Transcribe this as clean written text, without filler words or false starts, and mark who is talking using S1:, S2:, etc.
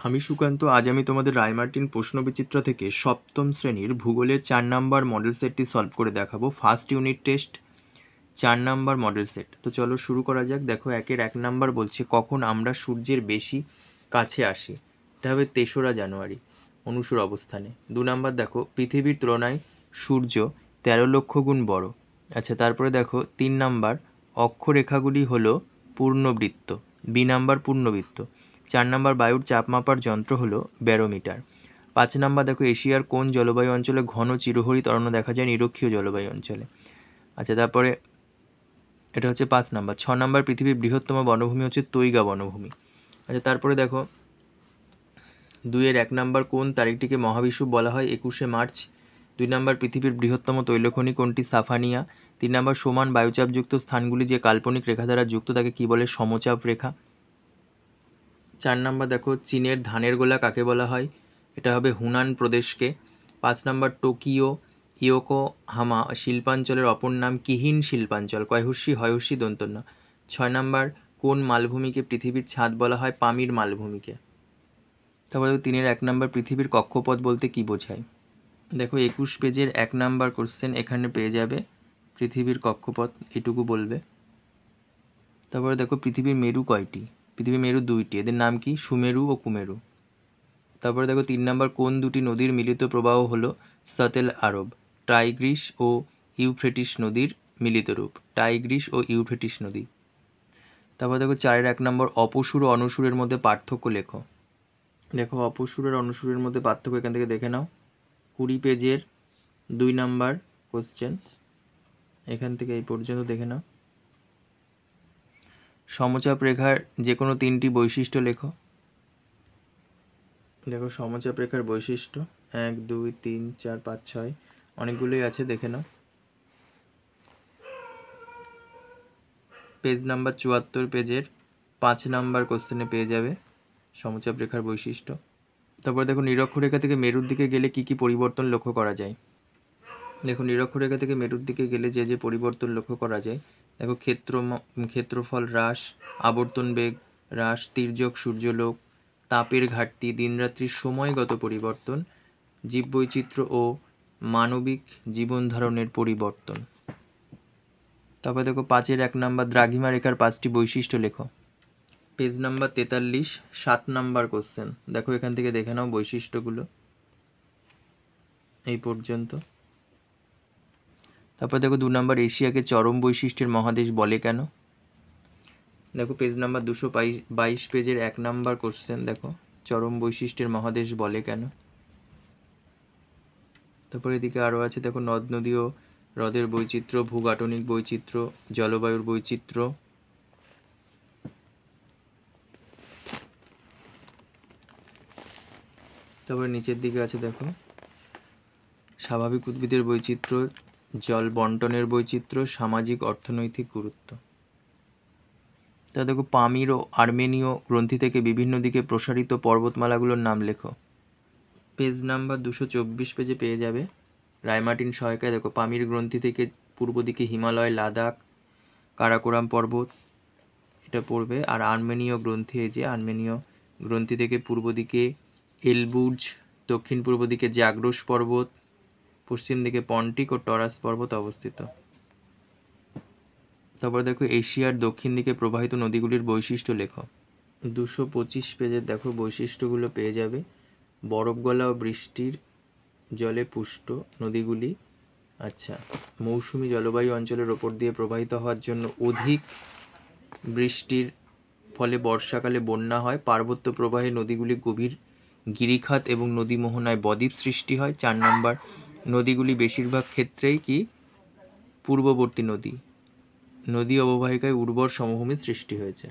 S1: আমি সুকান্ত। আজ আমি তোমাদের রায়মার্টিন প্রশ্নবিচিত্র থেকে সপ্তম শ্রেণীর ভূগোলের 4 নাম্বার মডেল সেটটি সলভ করে দেখাবো। First unit test 4 number model set. তো চলো শুরু করা যাক। দেখো 1 নাম্বার বলছে কখন আমরা সূর্যের বেশি কাছে আসি। এটা হবে 3রা জানুয়ারি অনুসর অবস্থানে। 2 নাম্বার দেখো পৃথিবীর তুলনায় সূর্য 13 লক্ষ গুণ বড়। আচ্ছা, তারপরে দেখো 3 নাম্বার অক্ষরেখাগুলি হলো পূর্ণবৃত্ত। বি নাম্বার পূর্ণবৃত্ত। 4 নাম্বার বায়ুর চাপ মাপার যন্ত্র হলো ব্যারোমিটার। 5 নাম্বার দেখো এশিয়ার কোন জলবায়ু অঞ্চলে ঘন চিরহরিত অরণ্য দেখা যায়? নিরক্ষীয় জলবায়ু অঞ্চলে। আচ্ছা, তারপরে এটা হচ্ছে 5 নাম্বার। 6 নাম্বার পৃথিবীর বৃহত্তম বনভূমি হচ্ছে তৈগা বনভূমি। আচ্ছা, তারপরে দেখো 2-1 নাম্বার কোন তারিখটিকে মহাবিষুব বলা হয়? 21শে মার্চ। 2 নাম্বার পৃথিবীর বৃহত্তম তৈলখনি কোনটি? সাফানিয়া। 3 নাম্বার সমান বায়ুচাপযুক্ত স্থানগুলি যে কাল্পনিক রেখা দ্বারা যুক্ত তাকে কি বলে? সমচাপ রেখা। 4 নাম্বার দেখো চীনের ধানের গোলা কাকে বলা হয়? এটা হবে হুনান প্রদেশকে। 5 নাম্বার টোকিও ইয়োকোহামা শিল্পাঞ্চলের অপর নাম কিহিন শিল্পাঞ্চল। কয়হস্যি হয়হস্যি দন্তন্য। 6 নাম্বার কোন মালভূমিকে পৃথিবীর ছাদ বলা হয়? পামির মালভূমিকে। তারপরে 3-1 নাম্বার পৃথিবীর কক্ষপথ বলতে কি বোঝায়? দেখো 21 পেজের 1 নাম্বার কোশ্চেন এখানে পেয়ে যাবে। পৃথিবীর কক্ষপথ এটুকু বলবে। তারপরে দেখো পৃথিবীর মেরু কয়টি? পৃথিবীর মেরু 2টি। এদের নাম কি? সুমেরু ও কুমেরু। তারপরে দেখো 3 নাম্বার কোন দুটি নদীর মিলিত প্রবাহ হলো সাতেল আরব? টাইগ্রিস ও ইউফ্রেটিস নদীর মিলিত রূপ। টাইগ্রিস ও ইউফ্রেটিস নদী। তারপর দেখো 4-1 নাম্বার অপসুর ও অনুসুরের মধ্যে পার্থক্য লেখো। দেখো অপসুর আর অনুসুরের মধ্যে পার্থক্য এখান থেকে দেখে নাও। 20 পেজের 2 নাম্বার কোশ্চেন এখান থেকে এই পর্যন্ত দেখে নাও। সমচাপ রেখার যে কোনো 3টি বৈশিষ্ট্য লেখো। দেখো সমচাপ রেখার বৈশিষ্ট্য 1, 2, 3, 4, 5, 6 অনেকগুলোই আছে, দেখে নাও। পেজ নাম্বার 74 পেজের 5 নাম্বার কোশ্চেনে পেয়ে যাবে সমচাপ রেখার বৈশিষ্ট্য। তারপর দেখো নিরক্ষরেখা থেকে মেরুর দিকে গেলে কি কি পরিবর্তন লক্ষ্য করা যায়? দেখো নিরক্ষরেখা থেকে মেরুর দিকে গেলে যে যে পরিবর্তন লক্ষ্য করা যায়, দেখো ক্ষেত্রফল হ্রাস, আবর্তন বেগ হ্রাস, তির্যক সূর্যলোক, তাপের ঘাটতি, দিনরাত্রির সময়গত পরিবর্তন, জীববৈচিত্র্য ও মানবিক জীবনধারণের পরিবর্তন। তারপর দেখো 5-1 নাম্বার দ্রাঘিমা রেখার 5টি বৈশিষ্ট্য লেখো। Page number 43 7 number question. দেখো এখান থেকে দেখে নাও বৈশিষ্ট্যগুলো এই পর্যন্ত। তারপর দেখো 2 নাম্বার এশিয়াকে চরম বৈশিষ্ট্যের মহাদেশ বলে কেন? দেখো পেজ নাম্বার 222 পেজের 1 নাম্বার কোশ্চেন। দেখো চরম বৈশিষ্ট্যের মহাদেশ বলে কেন? তারপর এদিকে আরও আছে, দেখো নদ নদী ও হ্রদের বৈচিত্র্য, ভূগাঠনিক বৈচিত্র্য, জলবায়ুর বৈচিত্র্য। তারপরে নিচের দিকে আছে দেখো স্বাভাবিক উদ্ভিদের বৈচিত্র্য, জল বন্টনের বৈচিত্র্য, সামাজিক অর্থনৈতিক গুরুত্ব। তা দেখো পামির ও আর্মেনীয় গ্রন্থি থেকে বিভিন্ন দিকে প্রসারিত পর্বতমালাগুলোর নাম লেখো। পেজ নাম্বার 224 পেজে পেয়ে যাবে রায়মার্টিন সহায়িকায়। দেখো পামির গ্রন্থি থেকে পূর্ব দিকে হিমালয়, লাদাখ, কারাকোরাম পর্বত এটা পড়বে। আর আর্মেনীয় গ্রন্থি, এই যে আর্মেনীয় গ্রন্থি থেকে পূর্ব দিকে এলবুর্জ, দক্ষিণ পূর্ব দিকে জাগ্রস পর্বত, পশ্চিম দিকে পন্টিক ও টরাস পর্বত অবস্থিত। তারপর দেখো এশিয়ার দক্ষিণ দিকে প্রবাহিত নদীগুলির বৈশিষ্ট্য লেখো। 225 পেজের দেখো বৈশিষ্ট্যগুলো পেয়ে যাবে। বরফ গলা ও বৃষ্টির জলে পুষ্ট নদীগুলি। আচ্ছা, মৌসুমি জলবায়ু অঞ্চলের ওপর দিয়ে প্রবাহিত হওয়ার জন্য অধিক বৃষ্টির ফলে বর্ষাকালে বন্যা হয়। পার্বত্য প্রবাহে নদীগুলি গভীর গিরিখাত এবং নদী মোহনায় বদ্বীপ সৃষ্টি হয়। 4 নাম্বার নদীগুলি বেশিরভাগ ক্ষেত্রেই কি পূর্ববর্তী নদী অববাহিকায় উর্বর সমভূমি সৃষ্টি হয়েছে।